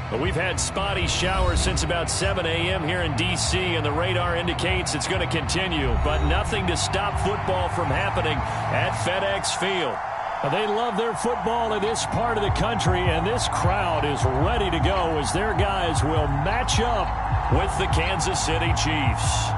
But we've had spotty showers since about 7 a.m. here in D.C., and the radar indicates it's going to continue. But nothing to stop football from happening at FedEx Field. They love their football in this part of the country, and this crowd is ready to go as their guys will match up with the Kansas City Chiefs.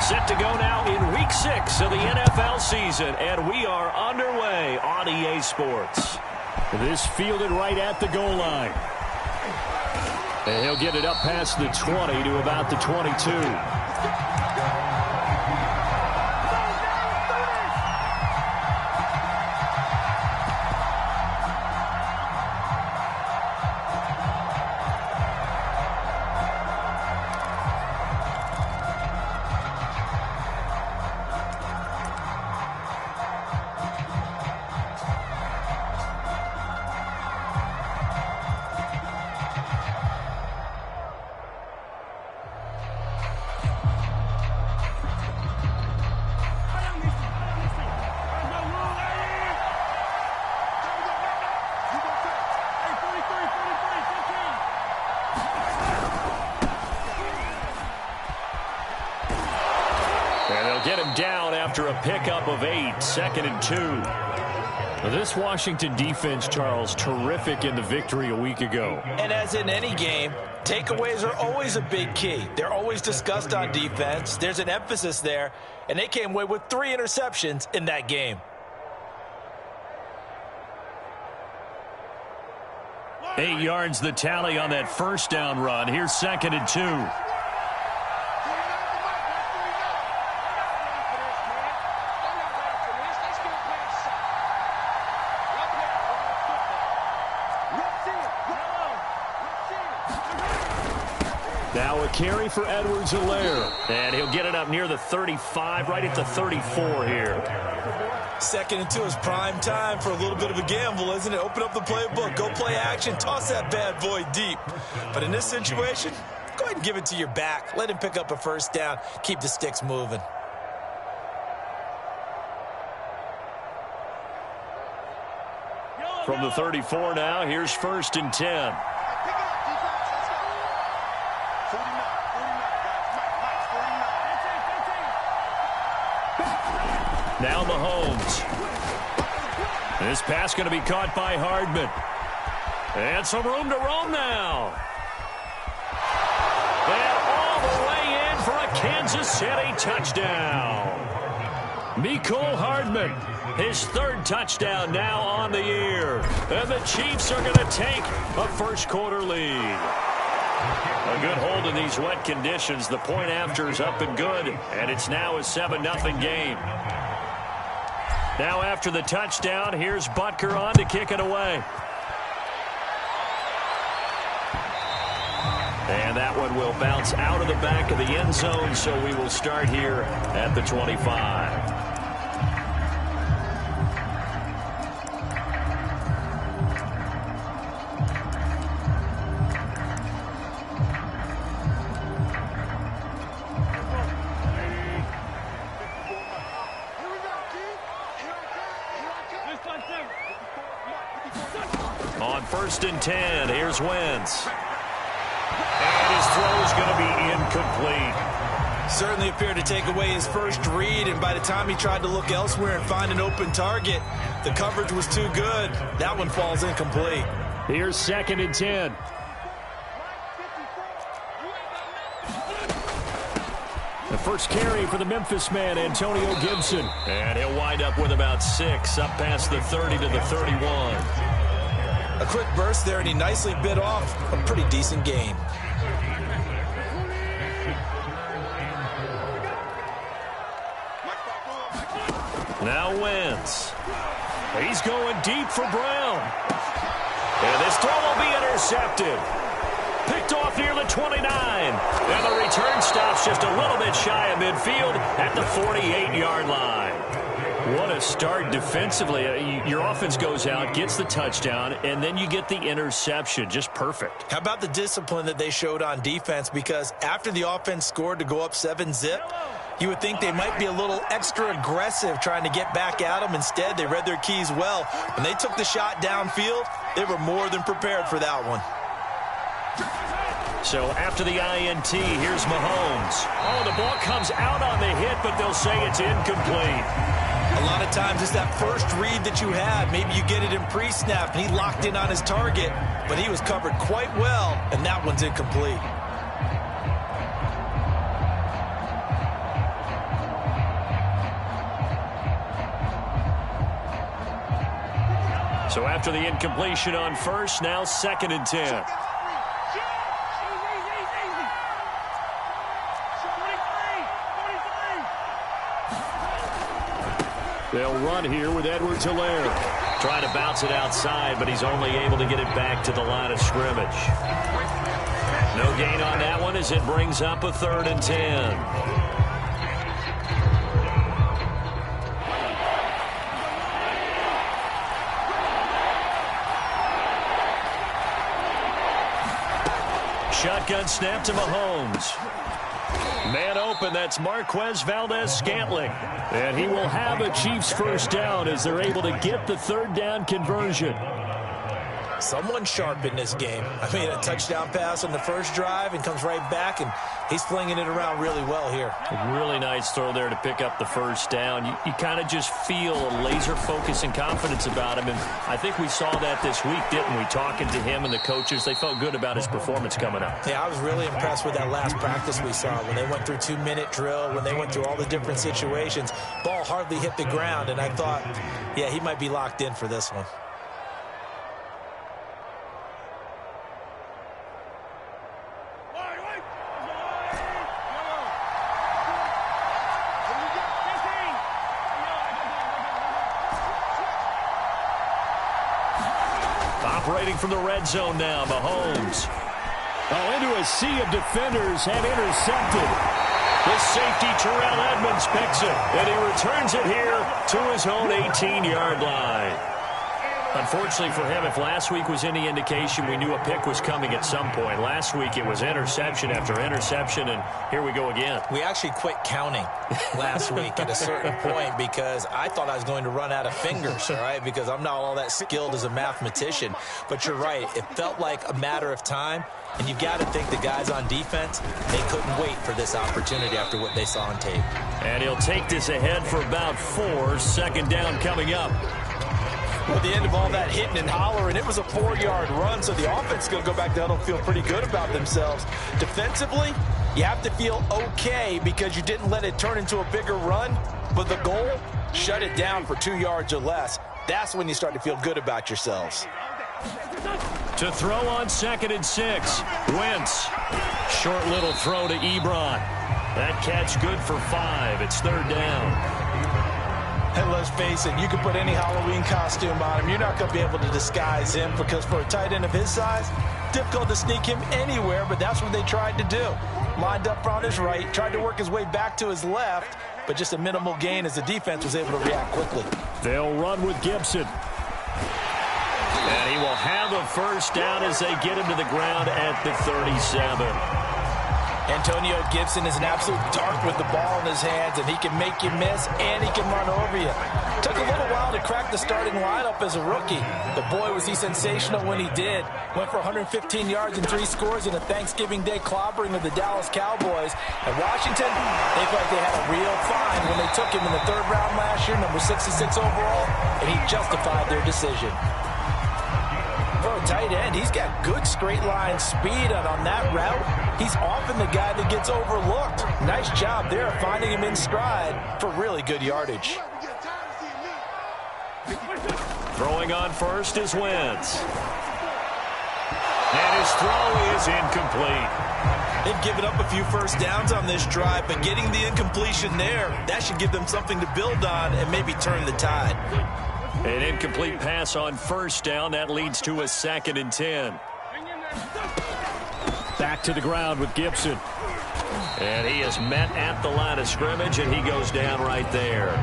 Set to go now in Week 6 of the NFL season, and we are underway on EA Sports. This fielded right at the goal line. And he'll get it up past the 20 to about the 22. Get him down after a pickup of 8, 2nd and 2. This Washington defense, Charles, terrific in the victory a week ago. And as in any game, takeaways are always a big key. They're always discussed on defense. There's an emphasis there, and they came away with 3 interceptions in that game. 8 yards the tally on that first down run. Here's 2nd and 2. Now a carry for Edwards-Helaire. And he'll get it up near the 35, right at the 34 here. 2nd and 2 is prime time for a little bit of a gamble, isn't it? Open up the playbook, go play action, toss that bad boy deep. But in this situation, go ahead and give it to your back. Let him pick up a first down. Keep the sticks moving. From the 34 now, here's 1st and 10. Now Mahomes. This pass going to be caught by Hardman. And some room to roam now. And all the way in for a Kansas City touchdown. Mecole Hardman, his 3rd touchdown now on the year. And the Chiefs are going to take a first-quarter lead. A good hold in these wet conditions. The point after is up and good, and it's now a 7-0 game. Now after the touchdown, here's Butker on to kick it away. And that one will bounce out of the back of the end zone, so we will start here at the 25. On 1st and 10, here's Wentz. And his throw is going to be incomplete. Certainly appeared to take away his first read, and by the time he tried to look elsewhere and find an open target, the coverage was too good. That one falls incomplete. Here's 2nd and 10. The first carry for the Memphis man, Antonio Gibson. And he'll wind up with about 6, up past the 30 to the 31. A quick burst there, and he nicely bit off a pretty decent gain. Now Wentz. He's going deep for Brown. And this throw will be intercepted. Picked off near the 29. And the return stops just a little bit shy of midfield at the 48-yard line. What a start defensively. Your offense goes out, gets the touchdown, and then you get the interception. Just perfect. How about the discipline that they showed on defense? Because after the offense scored to go up 7-zip, you would think they might be a little extra aggressive trying to get back at them. Instead, they read their keys well. When they took the shot downfield, they were more than prepared for that one. So after the INT, here's Mahomes. Oh, the ball comes out on the hit, but they'll say it's incomplete. A lot of times it's that first read that you had. Maybe you get it in pre-snap, and he locked in on his target, but he was covered quite well, and that one's incomplete. So after the incompletion on first, now 2nd and 10. They'll run here with Edwards-Helaire. Trying to bounce it outside, but he's only able to get it back to the line of scrimmage. No gain on that one as it brings up a 3rd and 10. Shotgun snap to Mahomes. Man open, that's Marquez Valdez-Scantling. And he will have a Chiefs first down as they're able to get the 3rd down conversion. Someone sharp in this game. I mean, a touchdown pass on the first drive and comes right back, and he's flinging it around really well here. A really nice throw there to pick up the first down. You kind of just feel a laser focus and confidence about him, and I think we saw that this week, didn't we? Talking to him and the coaches, they felt good about his performance coming up. Yeah, I was really impressed with that last practice we saw when they went through 2-minute drill, when they went through all the different situations. Ball hardly hit the ground, and I thought, yeah, he might be locked in for this one. Operating from the red zone now, Mahomes. Oh, into a sea of defenders and intercepted. The safety, Terrell Edmonds, picks it, and he returns it here to his own 18-yard line. Unfortunately for him, if last week was any indication, we knew a pick was coming at some point. Last week it was interception after interception, and here we go again. We actually quit counting last week at a certain point because I thought I was going to run out of fingers, all right, because I'm not all that skilled as a mathematician. But you're right. It felt like a matter of time, and you've got to think the guys on defense, they couldn't wait for this opportunity after what they saw on tape. And he'll take this ahead for about 4. 2nd down coming up. At the end of all that hitting and hollering, it was a 4-yard run, so the offense is going to go back down and feel pretty good about themselves. Defensively, you have to feel okay because you didn't let it turn into a bigger run, but the goal, shut it down for 2 yards or less. That's when you start to feel good about yourselves. To throw on 2nd and 6, Wentz. Short little throw to Ebron. That catch good for 5. It's 3rd down. And let's face it, you can put any Halloween costume on him. You're not going to be able to disguise him because for a tight end of his size, difficult to sneak him anywhere, but that's what they tried to do. Lined up on his right, tried to work his way back to his left, but just a minimal gain as the defense was able to react quickly. They'll run with Gibson. And he will have a first down as they get him to the ground at the 37. Antonio Gibson is an absolute dart with the ball in his hands, and he can make you miss, and he can run over you. Took a little while to crack the starting lineup as a rookie, but boy, was he sensational when he did. Went for 115 yards and 3 scores in a Thanksgiving Day clobbering of the Dallas Cowboys. And Washington, they felt like they had a real find when they took him in the 3rd round last year, number 66 overall, and he justified their decision. For a tight end, he's got good straight line speed, and on that route, he's often the guy that gets overlooked. Nice job there finding him in stride for really good yardage. Throwing on first is Wentz. And his throw is incomplete. They've given up a few first downs on this drive, but getting the incompletion there, that should give them something to build on and maybe turn the tide. An incomplete pass on first down. That leads to a 2nd and 10. Back to the ground with Gibson. And he is met at the line of scrimmage, and he goes down right there.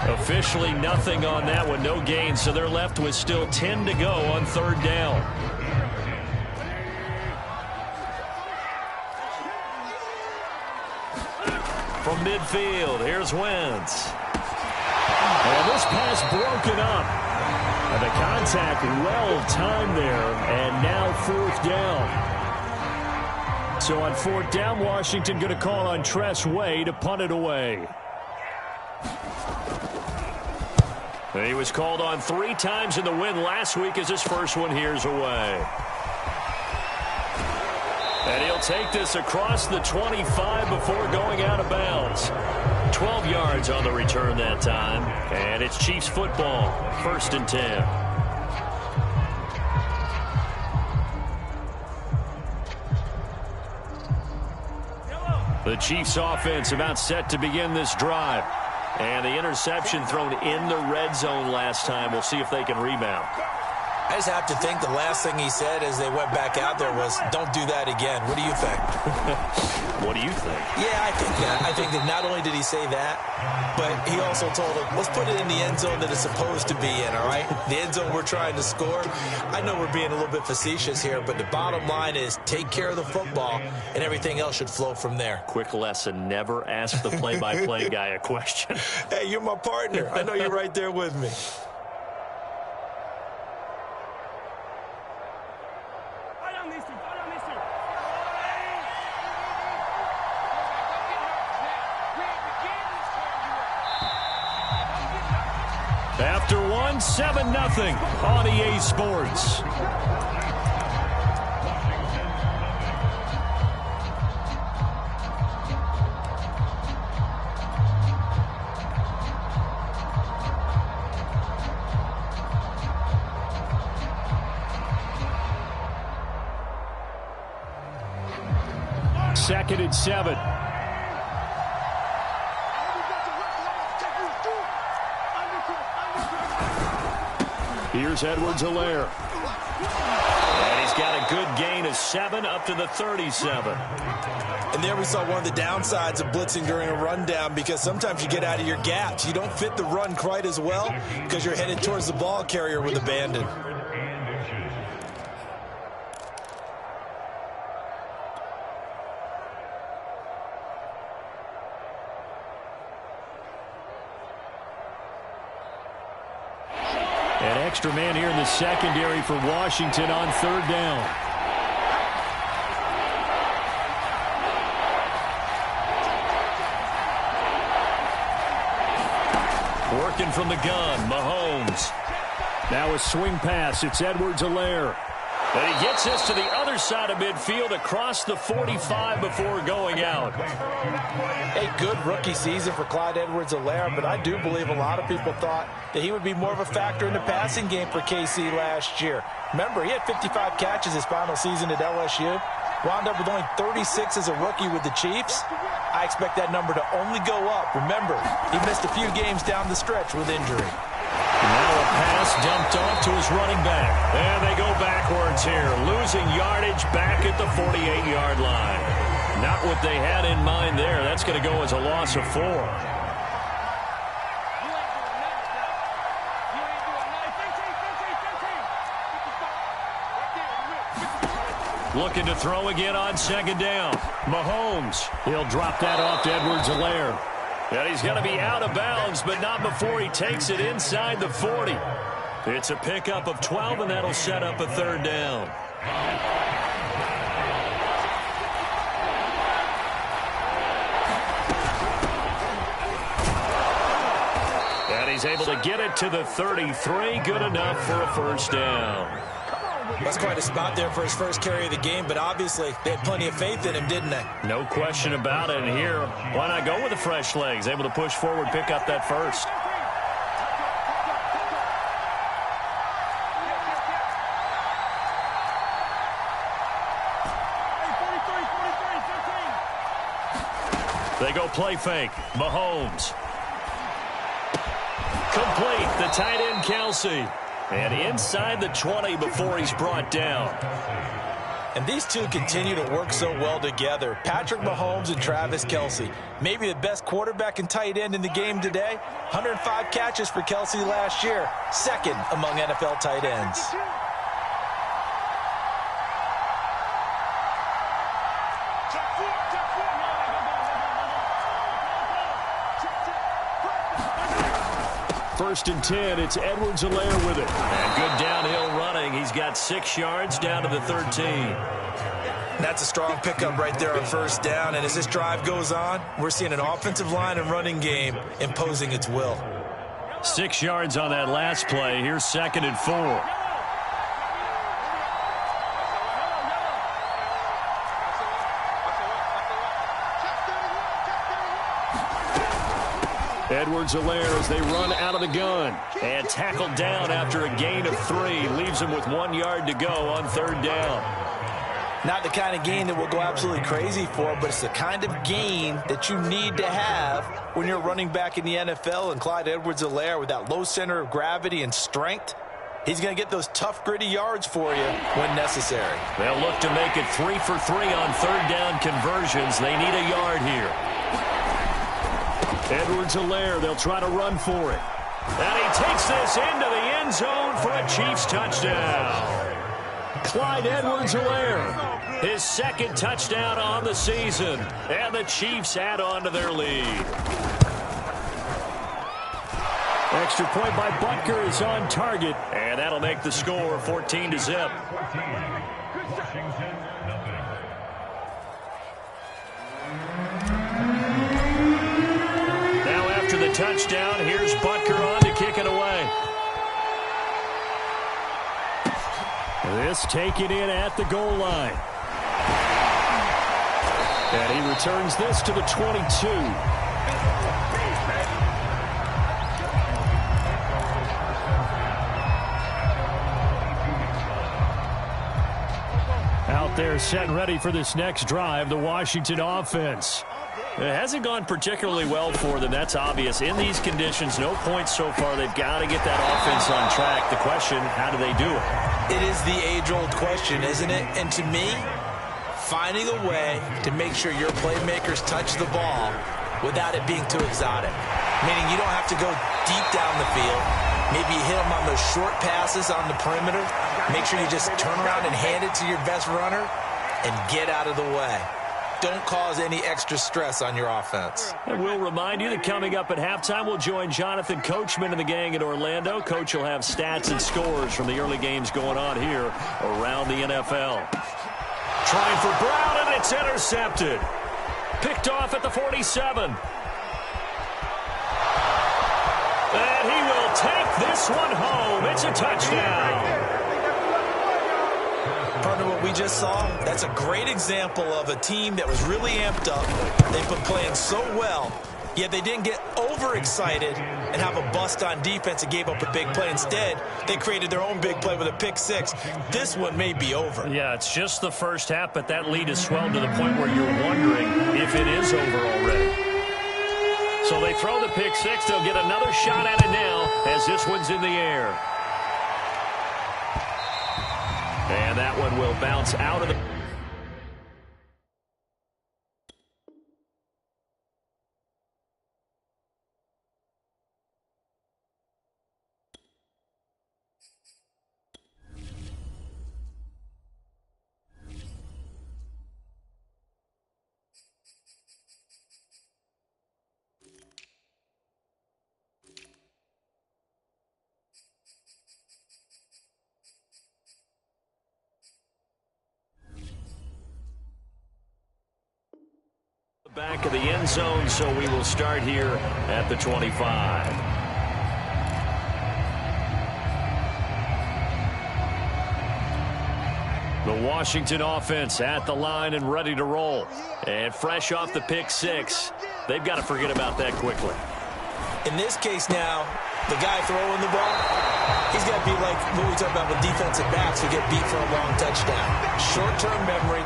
Officially nothing on that one, no gain, so they're left with still 10 to go on third down. From midfield, here's Wentz. And this pass broken up. And the contact well timed there, and now fourth down. So on fourth down, Washington going to call on Tress Way to punt it away. He was called on 3 times in the win last week as his first one here's away. And he'll take this across the 25 before going out of bounds. 12 yards on the return that time. And it's Chiefs football, 1st and 10. The Chiefs offense about set to begin this drive. And the interception thrown in the red zone last time. We'll see if they can rebound. I just have to think the last thing he said as they went back out there was, don't do that again. What do you think? What do you think? Yeah, I think that. I think that not only did he say that, but he also told him, let's put it in the end zone that it's supposed to be in, all right? The end zone we're trying to score. I know we're being a little bit facetious here, but the bottom line is take care of the football, and everything else should flow from there. Quick lesson, never ask the play-by-play guy a question. Hey, you're my partner. I know you're right there with me. After 7-0 on EA Sports. Second and 7. Here's Edwards-Helaire. And he's got a good gain of 7 up to the 37. And there we saw one of the downsides of blitzing during a rundown, because sometimes you get out of your gaps. You don't fit the run quite as well because you're headed towards the ball carrier with abandon. An extra man here in the secondary for Washington on third down. Working from the gun, Mahomes. Now a swing pass. It's Edwards-Helaire. And he gets this to the other side of midfield across the 45 before going out. A good rookie season for Clyde Edwards-Helaire, but I do believe a lot of people thought that he would be more of a factor in the passing game for KC last year. Remember, he had 55 catches his final season at LSU. Wound up with only 36 as a rookie with the Chiefs. I expect that number to only go up. Remember, he missed a few games down the stretch with injury. Now a pass dumped off to his running back. And they go backwards here, losing yardage back at the 48-yard line. Not what they had in mind there. That's going to go as a loss of 4. Looking to throw again on second down. Mahomes. He'll drop that off to Edwards-Helaire. And he's going to be out of bounds, but not before he takes it inside the 40. It's a pickup of 12, and that'll set up a third down. And he's able to get it to the 33. Good enough for a first down. That's quite a spot there for his first carry of the game, but obviously they had plenty of faith in him, didn't they? No question about it. And here, why not go with the fresh legs? Able to push forward, pick up that first. They go play fake. Mahomes. Complete. The tight end, Kelsey. And inside the 20 before he's brought down. And these two continue to work so well together. Patrick Mahomes and Travis Kelce. Maybe the best quarterback and tight end in the game today. 105 catches for Kelce last year. Second among NFL tight ends. First and 10, it's Edwards-Helaire with it. And good downhill running. He's got 6 yards down to the 13. That's a strong pickup right there on first down. And as this drive goes on, we're seeing an offensive line and running game imposing its will. 6 yards on that last play. Here's 2nd and 4. Edwards-Helaire as they run out of the gun. And tackled down after a gain of 3. Leaves him with 1 yard to go on 3rd down. Not the kind of gain that we'll go absolutely crazy for, but it's the kind of gain that you need to have when you're running back in the NFL. And Clyde Edwards-Helaire, with that low center of gravity and strength, he's going to get those tough, gritty yards for you when necessary. They'll look to make it 3 for 3 on 3rd down conversions. They need a yard here. Edwards-Helaire, they'll try to run for it. And he takes this into the end zone for a Chiefs touchdown. Clyde Edwards-Helaire, his 2nd touchdown on the season. And the Chiefs add on to their lead. Extra point by Butker is on target. And that'll make the score 14-0. The touchdown. Here's Butker on to kick it away. This taken in at the goal line. And he returns this to the 22. Out there set and ready for this next drive, the Washington offense. It hasn't gone particularly well for them. That's obvious. In these conditions, no points so far. They've got to get that offense on track. The question, how do they do it? It is the age-old question, isn't it? And to me, finding a way to make sure your playmakers touch the ball without it being too exotic. Meaning you don't have to go deep down the field. Maybe you hit them on those short passes on the perimeter. Make sure you just turn around and hand it to your best runner and get out of the way. Don't cause any extra stress on your offense. And we'll remind you that coming up at halftime, we'll join Jonathan Coachman and the gang in Orlando. Coach will have stats and scores from the early games going on here around the NFL. Trying for Brown, and it's intercepted. Picked off at the 47. And he will take this one home. It's a touchdown. Partner, what we just saw, that's a great example of a team that was really amped up. They've been playing so well, yet they didn't get overexcited and have a bust on defense and gave up a big play. Instead, they created their own big play with a pick 6. This one may be over. Yeah, it's just the first half, but that lead has swelled to the point where you're wondering if it is over already. So they throw the pick 6. They'll get another shot at it now as this one's in the air. And that one will bounce out of the... back of the end zone, so we will start here at the 25. The Washington offense at the line and ready to roll. And fresh off the pick 6, they've got to forget about that quickly. In this case now, the guy throwing the ball, he's got to be like what we talk about with defensive backs who get beat for a long touchdown. Short-term memory,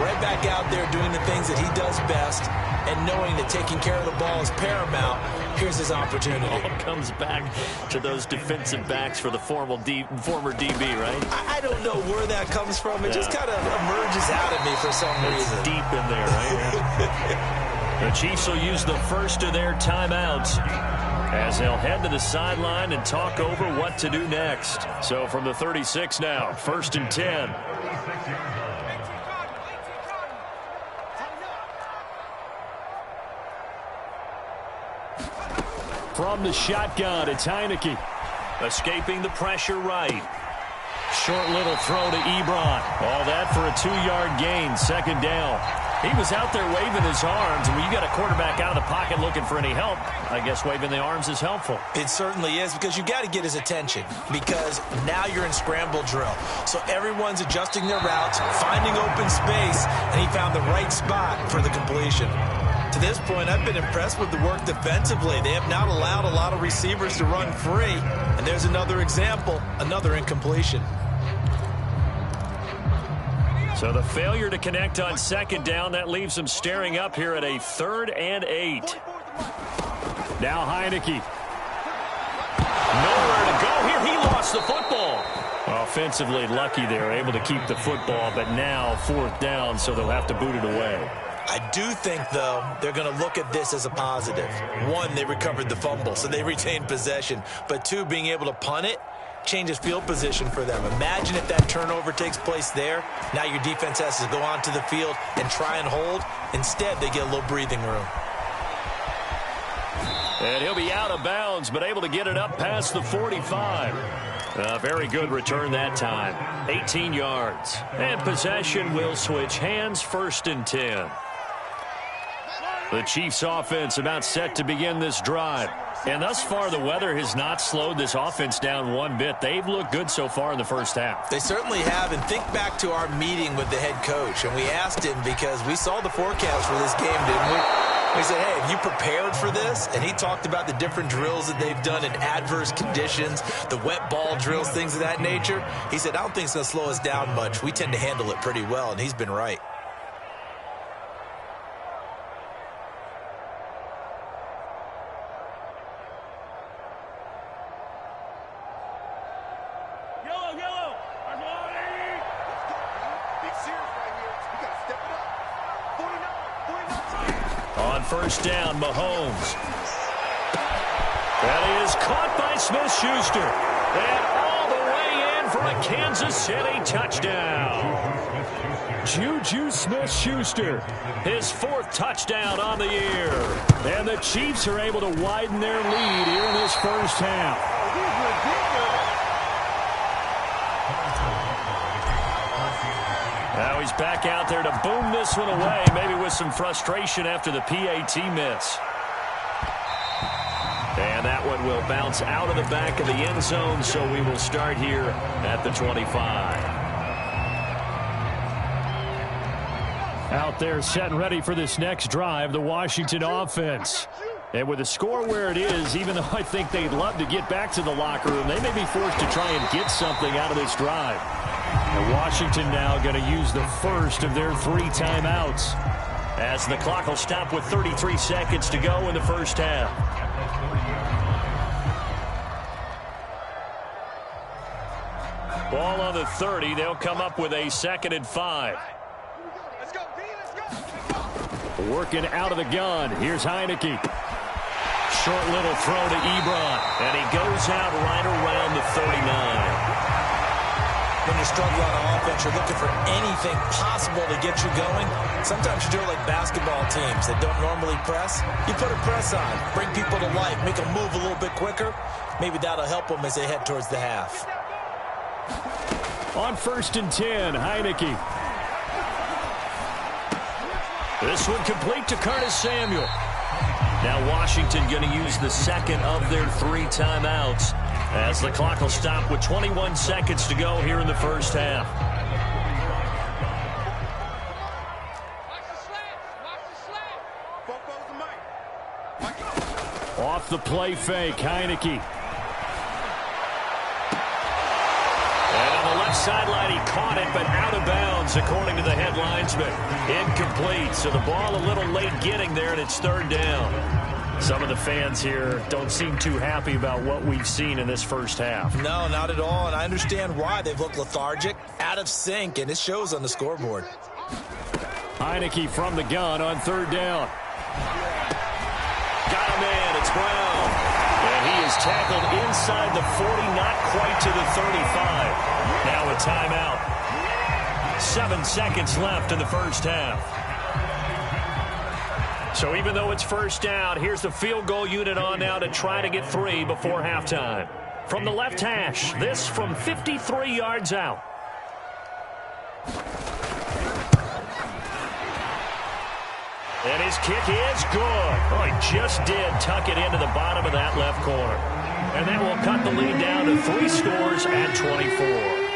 right back out there doing the things that he does best, and knowing that taking care of the ball is paramount Here's his opportunity. All comes back to those defensive backs for the former DB, right? I don't know where that comes from. It just kind of emerges out of me for some reason. It's deep in there, right? The Chiefs will use the first of their timeouts as they'll head to the sideline and talk over what to do next. So from the 36 now, 1st and 10. From the shotgun, it's Heineke. Escaping the pressure right. Short little throw to Ebron. All that for a 2-yard gain, 2nd down. He was out there waving his arms, and when you got a quarterback out of the pocket looking for any help, I guess waving the arms is helpful. It certainly is, because you got to get his attention, because now you're in scramble drill. So everyone's adjusting their routes, finding open space, and he found the right spot for the completion. To this point, I've been impressed with the work defensively. They have not allowed a lot of receivers to run free. And there's another example, another incompletion. So the failure to connect on 2nd down, that leaves them staring up here at a 3rd and 8. Now Heineke. Nowhere to go here. He lost the football. Offensively lucky they're able to keep the football, but now 4th down, so they'll have to boot it away. I do think, though, they're going to look at this as a positive. 1, they recovered the fumble, so they retained possession. But 2, being able to punt it changes field position for them. Imagine if that turnover takes place there. Now your defense has to go onto the field and try and hold. Instead, they get a little breathing room. And he'll be out of bounds, but able to get it up past the 45. A very good return that time. 18 yards. And possession will switch hands, 1st and 10. The Chiefs offense about set to begin this drive. And thus far, the weather has not slowed this offense down one bit. They've looked good so far in the first half. They certainly have. And think back to our meeting with the head coach. And we asked him, because we saw the forecast for this game, didn't we? We said, hey, have you prepared for this? And he talked about the different drills that they've done in adverse conditions, the wet ball drills, things of that nature. He said, I don't think it's going to slow us down much. We tend to handle it pretty well, and he's been right. On 1st down, Mahomes. That is caught by Smith-Schuster. And all the way in for a Kansas City touchdown. Juju Smith-Schuster, his 4th touchdown on the year. And the Chiefs are able to widen their lead here in this first half. Now he's back out there to boom this one away, maybe with some frustration after the PAT miss. And that one will bounce out of the back of the end zone, so we will start here at the 25. Out there set and ready for this next drive, the Washington offense. And with the score where it is, even though I think they'd love to get back to the locker room, they may be forced to try and get something out of this drive. And Washington now going to use the first of their 3 timeouts, as the clock will stop with 33 seconds to go in the first half. Ball on the 30. They'll come up with a 2nd and 5. Working out of the gun. Here's Heineke. Short little throw to Ebron. And he goes out right around the 39. When you're struggling on offense, you're looking for anything possible to get you going. Sometimes you do it like basketball teams that don't normally press. You put a press on, bring people to life, make them move a little bit quicker. Maybe that'll help them as they head towards the half. On 1st and 10, Heineke. This one complete to Curtis Samuel. Now Washington going to use the 2nd of their 3 timeouts, as the clock will stop with 21 seconds to go here in the first half. Off the play fake, Heineke. And on the left sideline, he caught it, but out of bounds, according to the head linesman. Incomplete, so the ball a little late getting there, and it's 3rd down. Some of the fans here don't seem too happy about what we've seen in this first half. No, not at all, and I understand why. They've looked lethargic, out of sync, and it shows on the scoreboard. Heineke from the gun on third down. Got him in. It's Brown. And he is tackled inside the 40, not quite to the 35. Now a timeout. 7 seconds left in the first half. So even though it's first down, here's the field goal unit on now to try to get 3 before halftime. From the left hash, this from 53 yards out. And his kick is good. Oh, he just did tuck it into the bottom of that left corner. And that will cut the lead down to 3 scores at 24.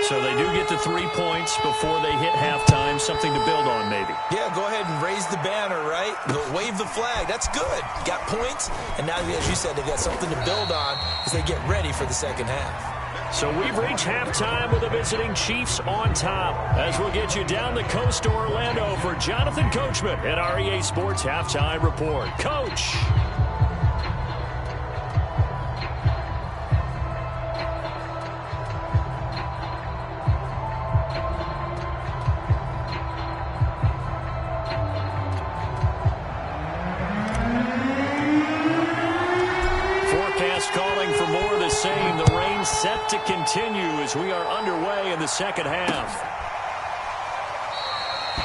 So they do get to 3 points before they hit halftime. Something to build on, maybe. Yeah, go ahead and raise the banner, right? Wave the flag. That's good. Got points, and now, as you said, they've got something to build on as they get ready for the second half. So we've reached halftime with the visiting Chiefs on top. As we'll get you down the coast to Orlando for Jonathan Coachman at our EA Sports Halftime Report. Coach! Calling for more of the same. The rain set to continue as we are underway in the second half.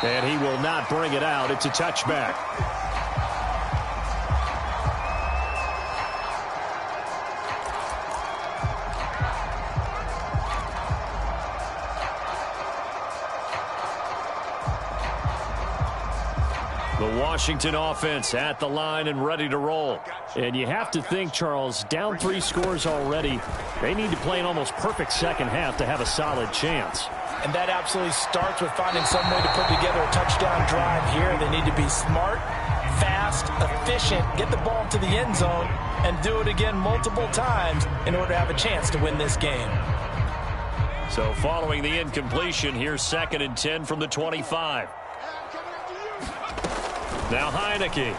And he will not bring it out. It's a touchback. The Washington offense at the line and ready to roll. And you have to think, Charles, down 3 scores already. They need to play an almost perfect second half to have a solid chance. And that absolutely starts with finding some way to put together a touchdown drive here. They need to be smart, fast, efficient, get the ball to the end zone, and do it again multiple times in order to have a chance to win this game. So following the incompletion, here's 2nd and 10 from the 25. Now Heineke.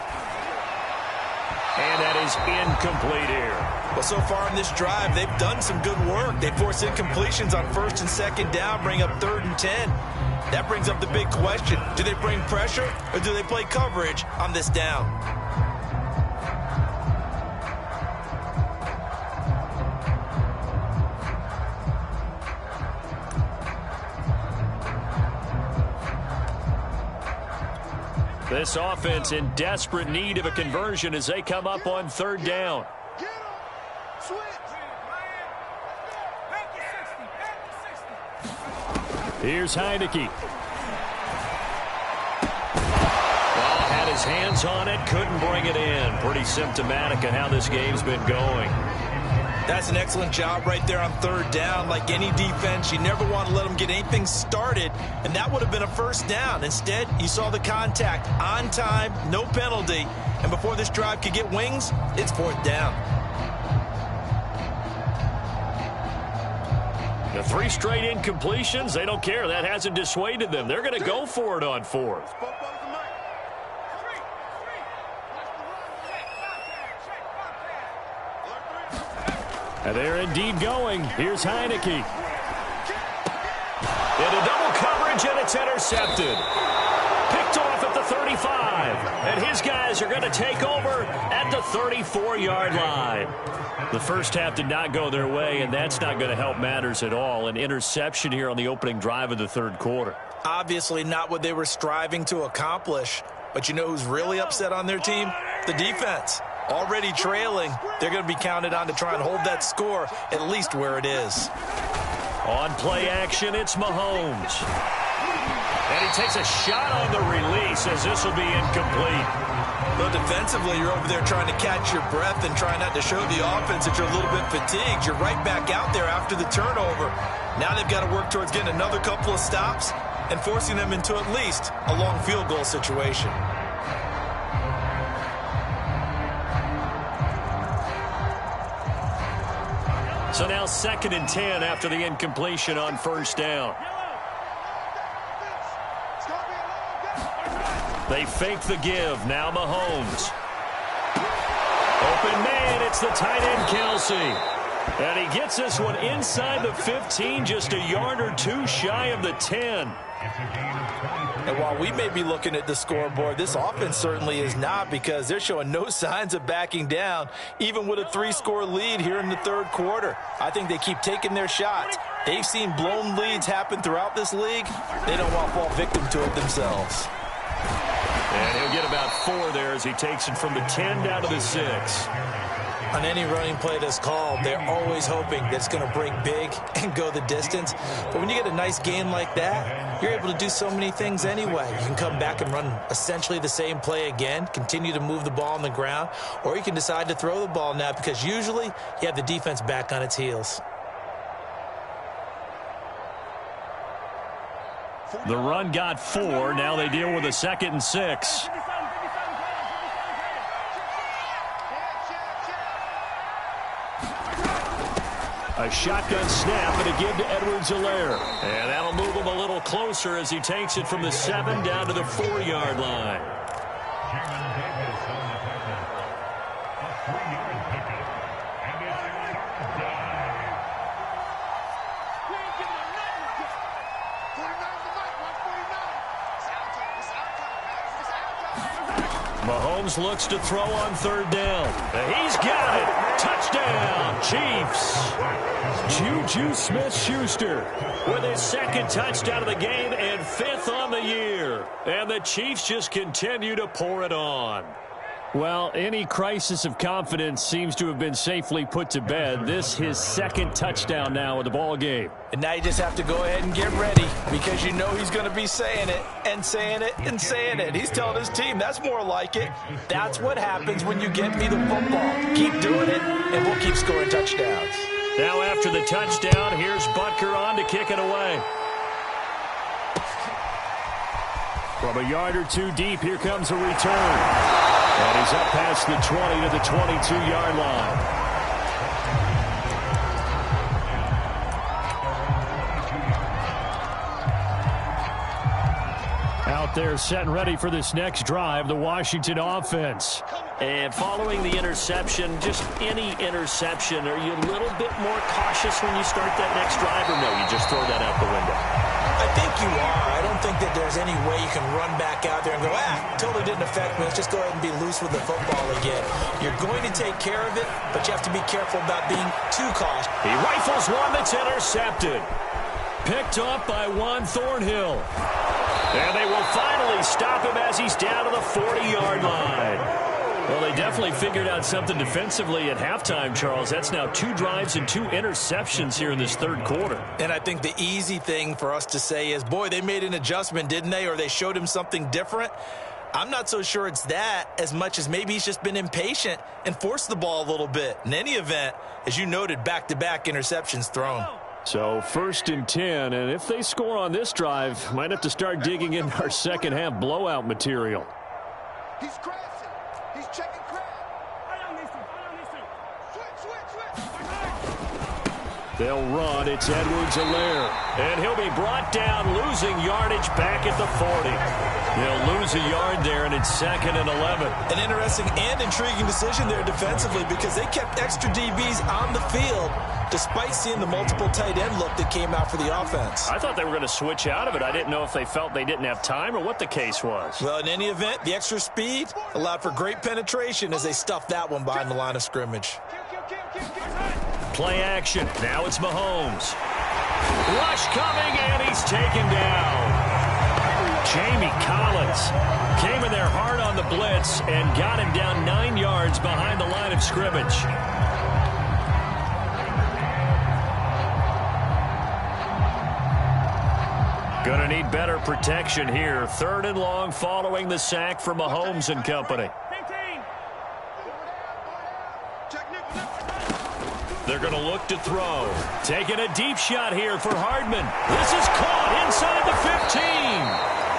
And that is incomplete here. Well, so far in this drive, they've done some good work. They force incompletions on 1st and 2nd down, bring up 3rd and 10. That brings up the big question. Do they bring pressure or do they play coverage on this down? This offense in desperate need of a conversion as they come up on 3rd down. Here's Heineke. Well, had his hands on it, couldn't bring it in. Pretty symptomatic of how this game's been going. That's an excellent job right there on 3rd down. Like any defense, you never want to let them get anything started, and that would have been a 1st down. Instead, you saw the contact on time, no penalty, and before this drive could get wings, it's 4th down. The 3 straight incompletions, they don't care. That hasn't dissuaded them. They're going to go for it on 4th. And they're indeed going. Here's Heineke. Into double coverage, and it's intercepted. Picked off at the 35. And his guys are going to take over at the 34-yard line. The first half did not go their way, and that's not going to help matters at all. An interception here on the opening drive of the 3rd quarter. Obviously not what they were striving to accomplish. But you know who's really upset on their team? The defense. Already trailing, they're going to be counted on to try and hold that score at least where it is. On play action, it's Mahomes. And he takes a shot on the release as this will be incomplete. But defensively, you're over there trying to catch your breath and trying not to show the offense that you're a little bit fatigued. You're right back out there after the turnover. Now they've got to work towards getting another couple of stops and forcing them into at least a long field goal situation. So now 2nd and 10 after the incompletion on 1st down. They fake the give. Now Mahomes. Open man, it's the tight end, Kelsey. And he gets this one inside the 15, just a yard or two shy of the 10. And while we may be looking at the scoreboard, this offense certainly is not, because they're showing no signs of backing down, even with a 3-score lead here in the third quarter. I think they keep taking their shots. They've seen blown leads happen throughout this league. They don't want to fall victim to it themselves. And he'll get about 4 there as he takes it from the 10 down to the 6. On any running play that's called, they're always hoping that it's going to break big and go the distance. But when you get a nice gain like that, you're able to do so many things anyway. You can come back and run essentially the same play again, continue to move the ball on the ground, or you can decide to throw the ball now, because usually you have the defense back on its heels. The run got 4. Now they deal with a 2nd and 6. A shotgun snap and a give to Edwards-Helaire. And that'll move him a little closer as he takes it from the 7 down to the 4-yard line. Mahomes looks to throw on 3rd down. He's got it. Touchdown, Chiefs. Juju Smith-Schuster with his 2nd touchdown of the game and 5th on the year. And the Chiefs just continue to pour it on. Well, any crisis of confidence seems to have been safely put to bed. This his 2nd touchdown now in the ball game. And now you just have to go ahead and get ready, because you know he's going to be saying it and saying it and saying it. He's telling his team that's more like it. That's what happens when you get me the football. Keep doing it, and we'll keep scoring touchdowns. Now after the touchdown, here's Butker on to kick it away. From a yard or 2 deep, here comes a return. And he's up past the 20 to the 22-yard line. Out there set and ready for this next drive, the Washington offense. And following the interception, just any interception, are you a little bit more cautious when you start that next drive, or no, you just throw that out the window? I think you are. I don't think that there's any way you can run back out there and go, totally didn't affect me. Let's just go ahead and be loose with the football again. You're going to take care of it, but you have to be careful about being too cautious. He rifles one that's intercepted. Picked up by Juan Thornhill. And they will finally stop him as he's down to the 40-yard line. Well, they definitely figured out something defensively at halftime, Charles. That's now 2 drives and 2 interceptions here in this third quarter. And I think the easy thing for us to say is, boy, they made an adjustment, didn't they? Or they showed him something different. I'm not so sure it's that as much as maybe he's just been impatient and forced the ball a little bit. In any event, as you noted, back-to-back interceptions thrown. So 1st and 10, and if they score on this drive, might have to start digging in our second-half blowout material. He's crashing. He's checking crab. Switch. They'll run. It's Edwards-Helaire. And he'll be brought down, losing yardage back at the 40. They'll lose a yard there, and it's 2nd and 11. An interesting and intriguing decision there defensively, because they kept extra DBs on the field despite seeing the multiple tight end look that came out for the offense. I thought they were going to switch out of it. I didn't know if they felt they didn't have time or what the case was. Well, in any event, the extra speed allowed for great penetration as they stuffed that one behind the line of scrimmage. Play action. Now it's Mahomes. Rush coming, and he's taken down. Jamie Collins came in there hard on the blitz and got him down 9 yards behind the line of scrimmage. Gonna need better protection here. 3rd and long following the sack from Mahomes and company. They're going to look to throw. Taking a deep shot here for Hardman. This is caught inside the 15.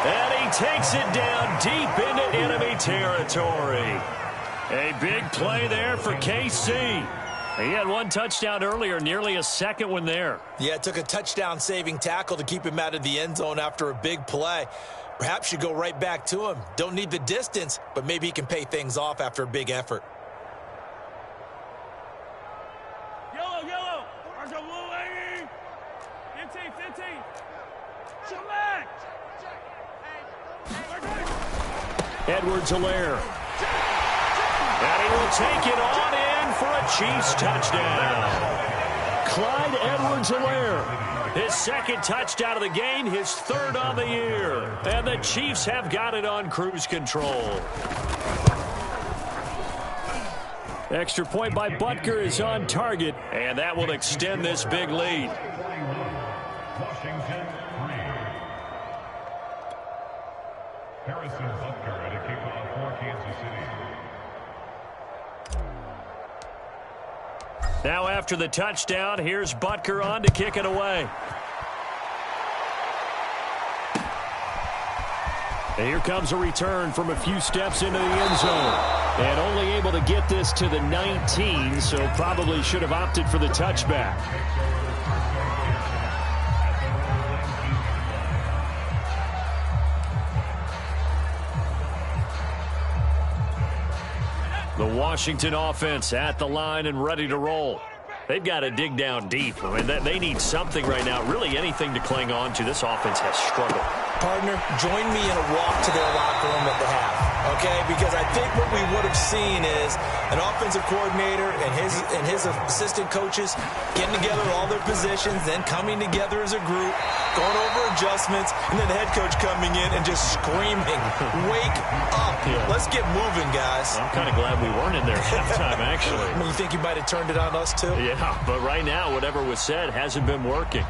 And he takes it down deep into enemy territory. A big play there for KC. He had 1 touchdown earlier, nearly a 2nd one there. Yeah, it took a touchdown-saving tackle to keep him out of the end zone after a big play. Perhaps you go right back to him. Don't need the distance, but maybe he can pay things off after a big effort. Edwards-Helaire. And he will take it on in for a Chiefs touchdown. Clyde Edwards-Helaire, his second touchdown of the game, his third on the year. And the Chiefs have got it on cruise control. Extra point by Butker is on target, and that will extend this big lead. Washington 3. Harrison Butker at a kickoff for Kansas City. Now after the touchdown, here's Butker on to kick it away. And here comes a return from a few steps into the end zone. And only able to get this to the 19, so probably should have opted for the touchback. The Washington offense at the line and ready to roll. They've got to dig down deep. I mean, they need something right now, really anything to cling on to. This offense has struggled. Partner, join me in a walk to their locker room at the half, okay? Because I think what we would have seen is an offensive coordinator and his assistant coaches getting together all their positions, then coming together as a group, going over adjustments, and then the head coach coming in and just screaming, "Wake up. Yeah. Let's get moving, guys." I'm kind of glad we weren't in there at halftime, actually. I mean, you think you might have turned it on us, too? Yeah, but right now, whatever was said hasn't been working.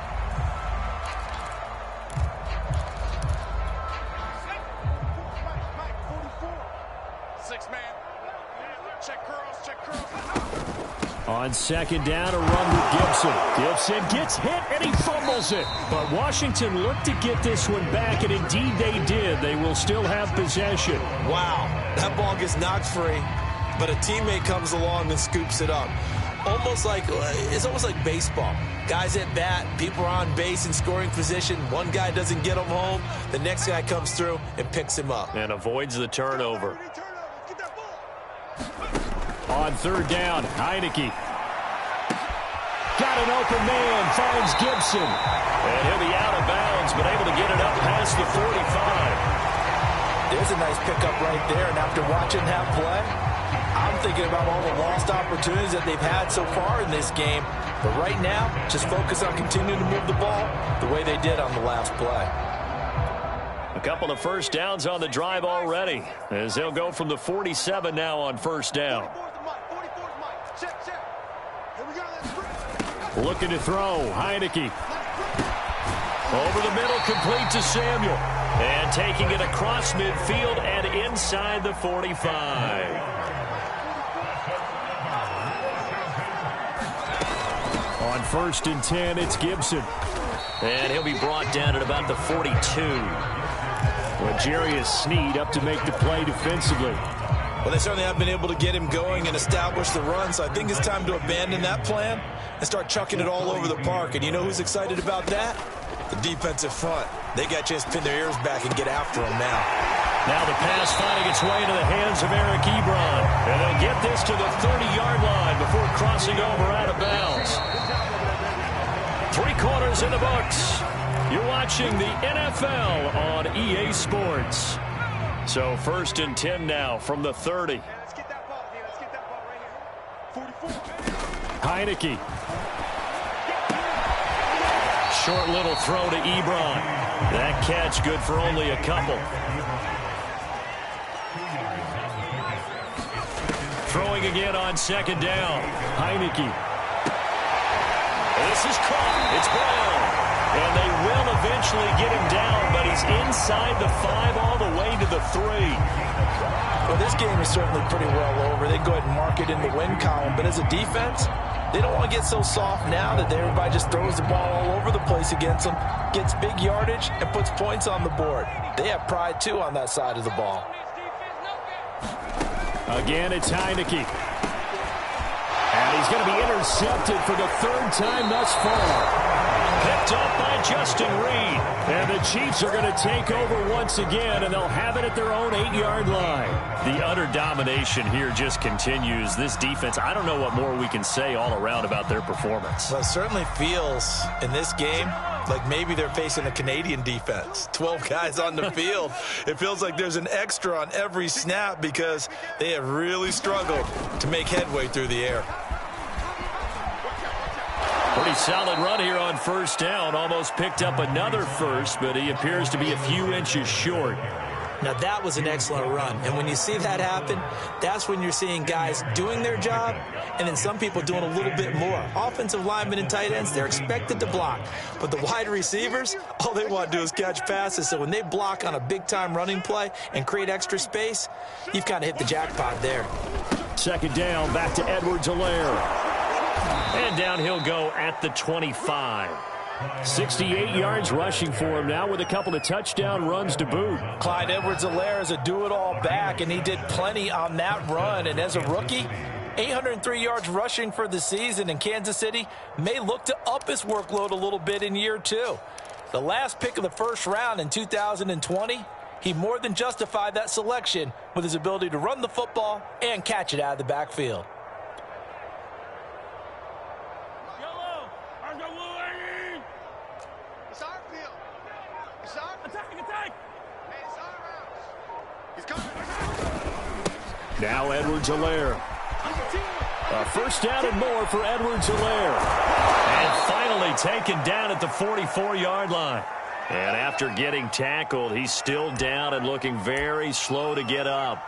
On second down, a run with Gibson. Gibson gets hit, and he fumbles it. But Washington looked to get this one back, and indeed they did. They will still have possession. Wow, that ball gets knocked free, but a teammate comes along and scoops it up. It's almost like baseball. Guys at bat, people are on base in scoring position. One guy doesn't get him home. The next guy comes through and picks him up. And avoids the turnover. On third down, Heineke. Got an open man, finds Gibson. And he'll be out of bounds, but able to get it up past the 45. There's a nice pickup right there, and after watching that play, I'm thinking about all the lost opportunities that they've had so far in this game. But right now, just focus on continuing to move the ball the way they did on the last play. A couple of first downs on the drive already, as they'll go from the 47 now on first down. Looking to throw, Heineke. Over the middle, complete to Samuel. And taking it across midfield and inside the 45. On first and 10, it's Gibson. And he'll be brought down at about the 42. L'Jarius Sneed up to make the play defensively. Well, they certainly have been able to get him going and establish the run, so I think it's time to abandon that plan and start chucking it all over the park. And you know who's excited about that? The defensive front. They got a chance to pin their ears back and get after him now. Now the pass finding its way into the hands of Eric Ebron. And they'll get this to the 30-yard line before crossing over out of bounds. 3 quarters in the books. You're watching the NFL on EA Sports. So first and 10 now from the 30. Let's get that ball, Let's get that ball right here. 44. Heineke. Short little throw to Ebron. That catch good for only a couple. Throwing again on second down. Heineke. This is caught. It's Brown. And they will eventually get him down, but he's inside the 5 all the way to the 3. Well, this game is certainly pretty well over. They go ahead and mark it in the win column. But as a defense, they don't want to get so soft now that everybody just throws the ball all over the place against them, gets big yardage, and puts points on the board. They have pride, too, on that side of the ball. Again, it's Heineke. And he's going to be intercepted for the 3rd time thus far. Picked up by Justin Reed. And the Chiefs are going to take over once again, and they'll have it at their own 8-yard line. The utter domination here just continues. This defense, I don't know what more we can say all around about their performance. Well, it certainly feels in this game like maybe they're facing a Canadian defense. 12 guys on the field. It feels like there's an extra on every snap because they have really struggled to make headway through the air. Pretty solid run here on first down. Almost picked up another first, but he appears to be a few inches short. Now, that was an excellent run. And when you see that happen, that's when you're seeing guys doing their job and then some people doing a little bit more. Offensive linemen and tight ends, they're expected to block. But the wide receivers, all they want to do is catch passes. So when they block on a big-time running play and create extra space, you've kind of hit the jackpot there. Second down, back to Edwards-Helaire. And down he'll go at the 25. 68 yards rushing for him now with a couple of touchdown runs to boot. Clyde Edwards-Helaire is a do-it-all back, and he did plenty on that run. And as a rookie, 803 yards rushing for the season, and Kansas City may look to up his workload a little bit in year two. The last pick of the first round in 2020, he more than justified that selection with his ability to run the football and catch it out of the backfield. Now Edwards-Helaire. A first down and more for Edwards-Helaire. And finally taken down at the 44-yard line. And after getting tackled, he's still down and looking very slow to get up.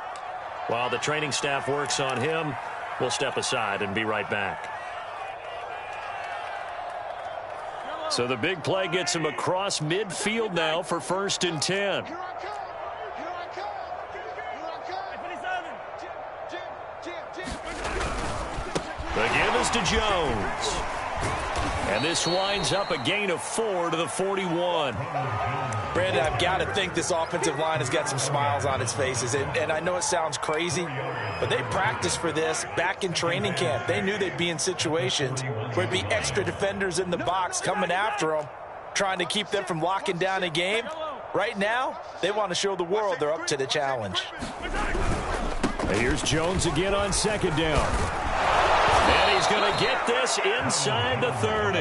While the training staff works on him, we'll step aside and be right back. So the big play gets him across midfield now for 1st and 10. The give is to Jones. And this winds up a gain of 4 to the 41. Brandon, I've got to think this offensive line has got some smiles on its faces. And I know it sounds crazy, but they practiced for this back in training camp. They knew they'd be in situations where it'd be extra defenders in the box coming after them, trying to keep them from locking down a game. Right now, they want to show the world they're up to the challenge. Here's Jones again on second down. And he's going to get this inside the 30.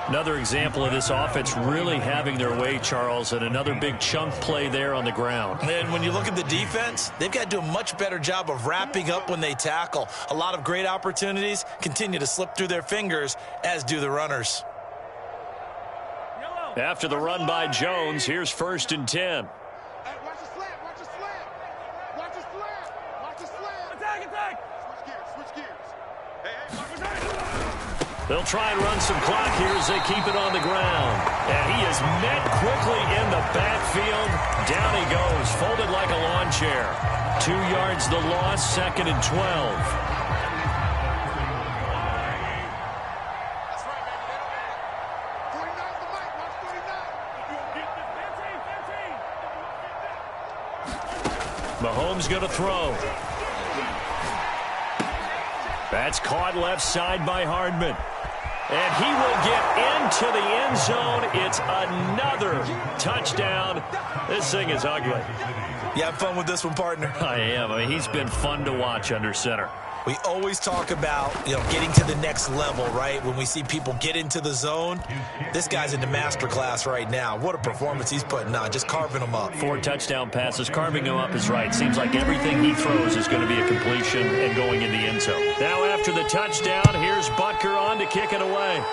Another example of this offense really having their way, Charles, and another big chunk play there on the ground. And when you look at the defense, they've got to do a much better job of wrapping up when they tackle. A lot of great opportunities continue to slip through their fingers, as do the runners. After the run by Jones, here's 1st and 10. They'll try and run some clock here as they keep it on the ground. And he is met quickly in the backfield. Down he goes, folded like a lawn chair. 2 yards the loss, 2nd and 12. Mahomes going to throw. That's caught left side by Hardman. And he will get into the end zone. It's another touchdown. This thing is ugly. You have fun with this one, partner? I am. I mean, he's been fun to watch under center. We always talk about, getting to the next level, right? When we see people get into the zone, this guy's in the master class right now. What a performance he's putting on, just carving them up. 4 touchdown passes. Carving them up is right. Seems like everything he throws is going to be a completion and going in the end zone. Now after the touchdown, here's Butker on to kick it away.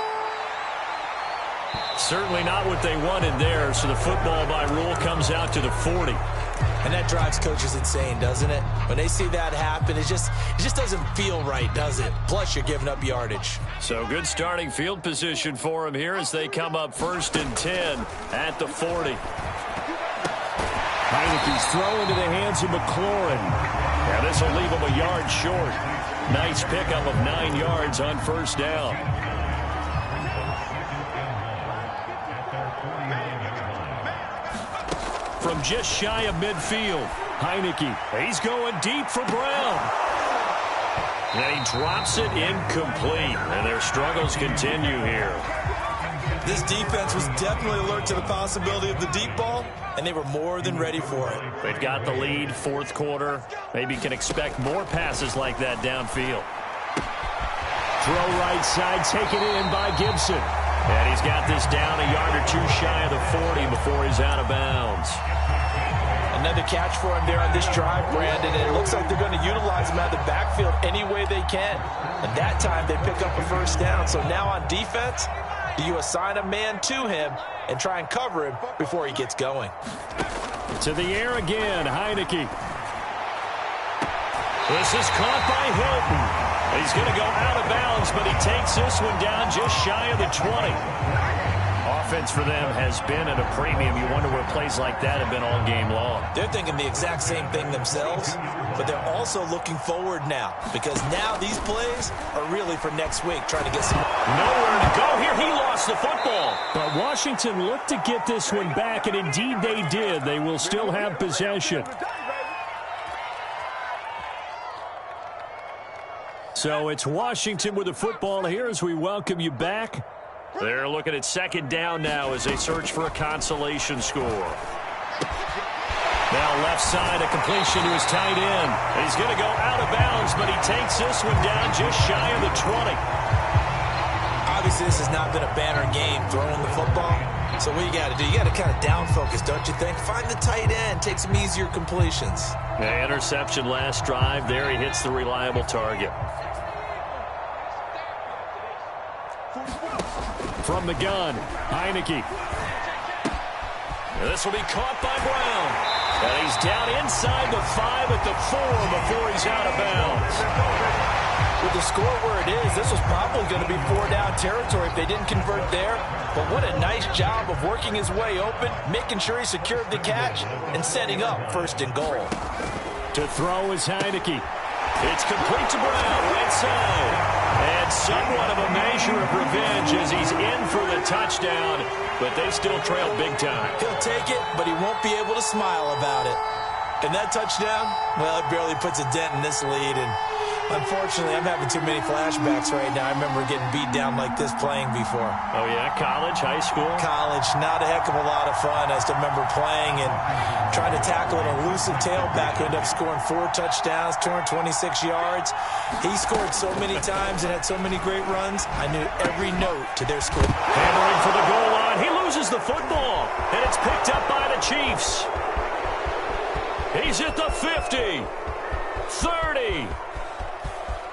Certainly not what they wanted there, so the football by rule comes out to the 40. And that drives coaches insane, doesn't it? When they see that happen, it just doesn't feel right, does it? Plus, you're giving up yardage. So good starting field position for him here as they come up 1st and 10 at the 40. Heineke's throw into the hands of McLaurin. And this will leave him a yard short. Nice pickup of 9 yards on 1st down. From just shy of midfield, Heineke, he's going deep for Brown. And he drops it incomplete, and their struggles continue here. This defense was definitely alert to the possibility of the deep ball, and they were more than ready for it. They've got the lead, fourth quarter. Maybe can expect more passes like that downfield. Throw right side, taken in by Gibson. And he's got this down a yard or two shy of the 40 before he's out of bounds. Another catch for him there on this drive, Brandon, and it looks like they're going to utilize him out of the backfield any way they can. And that time they pick up a first down. So now on defense, do you assign a man to him and try and cover him before he gets going? To the air again, Heineke. This is caught by Hilton. He's going to go out of bounds, but he takes this one down just shy of the 20. Offense for them has been at a premium. You wonder where plays like that have been all game long. They're thinking the exact same thing themselves, but they're also looking forward now because now these plays are really for next week, trying to get some. Nowhere to go here. He lost the football. But Washington looked to get this one back, and indeed they did. They will still have possession. So it's Washington with the football here as we welcome you back. They're looking at second down now as they search for a consolation score. Now left side, a completion to his tight end. He's going to go out of bounds, but he takes this one down just shy of the 20. Obviously, this has not been a banner game throwing the football. So what you got to do, you got to kind of down focus, don't you think? Find the tight end, take some easier completions. The interception last drive. There he hits the reliable target. From the gun, Heineke. This will be caught by Brown. And he's down inside the 5 at the 4 before he's out of bounds. With the score where it is, this was probably going to be 4-down territory if they didn't convert there. But what a nice job of working his way open, making sure he secured the catch, and setting up first and goal. To throw is Heineke. It's complete to Brown, right side. And somewhat of a measure of revenge as he's in for the touchdown, but they still trail big time. He'll take it, but he won't be able to smile about it. And that touchdown, well, it barely puts a dent in this lead. And unfortunately, I'm having too many flashbacks right now. I remember getting beat down like this playing before. Oh, yeah? College, high school? College, not a heck of a lot of fun. I still remember playing and trying to tackle an elusive tailback who ended up scoring 4 touchdowns, 226 yards. He scored so many times and had so many great runs, I knew every note to their score. Hammering for the goal line. He loses the football, and it's picked up by the Chiefs. He's at the 50, 30,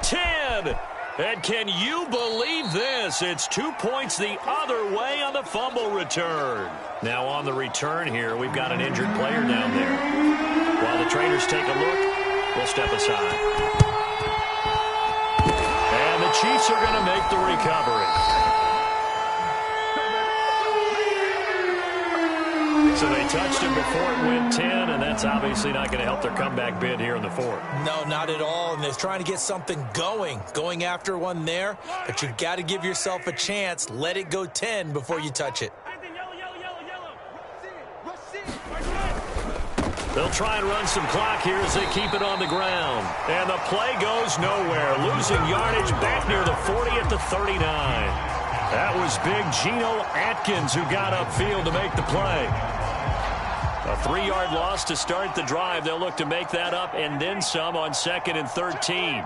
10. And can you believe this? It's 2 points the other way on the fumble return. Now on the return here, we've got an injured player down there. While the trainers take a look, we'll step aside. And the Chiefs are going to make the recovery. So they touched him before it went 10, and that's obviously not going to help their comeback bid here in the 4th. No, not at all, and they're trying to get something going after one there, but you've got to give yourself a chance. Let it go 10 before you touch it. They'll try and run some clock here as they keep it on the ground. And the play goes nowhere, losing yardage back near the 40 at the 39. That was big Geno Atkins who got upfield to make the play. A 3-yard loss to start the drive. They'll look to make that up and then some on 2nd and 13.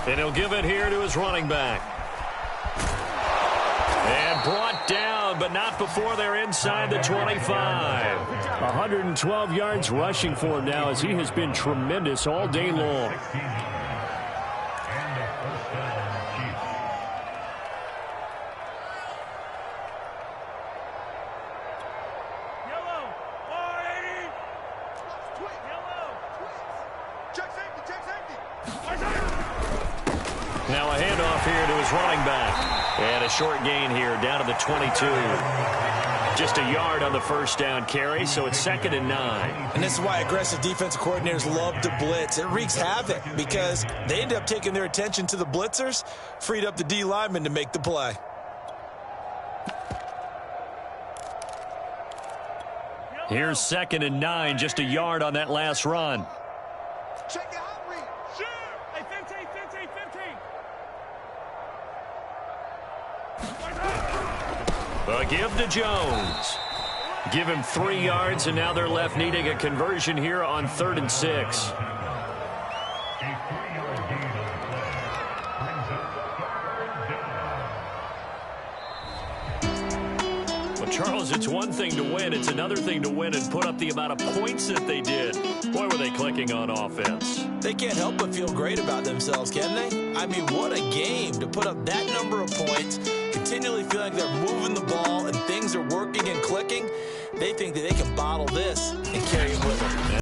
And he'll give it here to his running back. And brought down, but not before they're inside the 25. 112 yards rushing for him now as he has been tremendous all day long. Now a handoff here to his running back. And a short gain here down to the 22. Just a yard on the first down carry, so it's 2nd and 9. And this is why aggressive defensive coordinators love to blitz. It wreaks havoc because they end up taking their attention to the blitzers, freed up the D lineman to make the play. Here's 2nd and 9, just a yard on that last run. Check the hot read. Sure. Hey, 15. A give to Jones. Give him 3 yards, and now they're left needing a conversion here on 3rd and 6. Charles, it's one thing to win. It's another thing to win and put up the amount of points that they did. Boy, were they clicking on offense. They can't help but feel great about themselves, can they? I mean, what a game to put up that number of points, continually feeling like they're moving the ball and things are working and clicking. They think that they can bottle this and carry